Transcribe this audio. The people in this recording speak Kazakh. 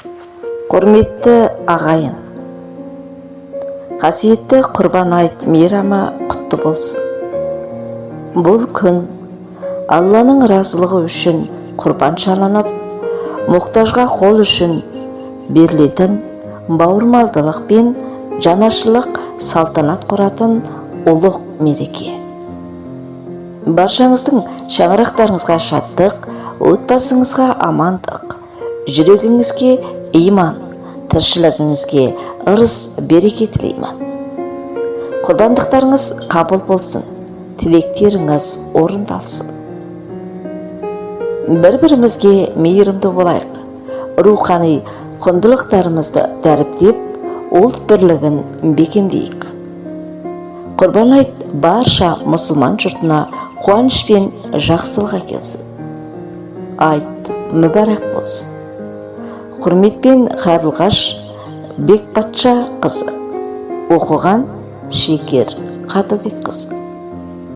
Құрметті ағайын, қасиетті құрбан айт мейрамы құтты болсын. Бұл күн Алланың разылығы үшін құрбан шалынып, мұқтажға қол үшін берілетін бауырмалдылық пен жанашырлық салтанат құратын ұлық мереке. Баршаңыздың шаңырақтарыңызға шаттық, отбасыңызға амандық, жүрегіңізге иман, тіршілігіңізге ырыс береке тілеймін. Құрбандықтарыңыз қабыл болсын, тілектеріңіз орындалсын. Бір-бірімізге мейірімді болайық, рухани құндылықтарымызды дәріптеп, ұлт бірлігін бекемдейік. Құрбан айт барша мұсылман жұртына қуаныш пен жақсылық әкелсін. Айт мүбәрәк болсын. Құрметпен Қайырлығаш Бекбатша қызы, оқыған Шекер Қадыбек қызы.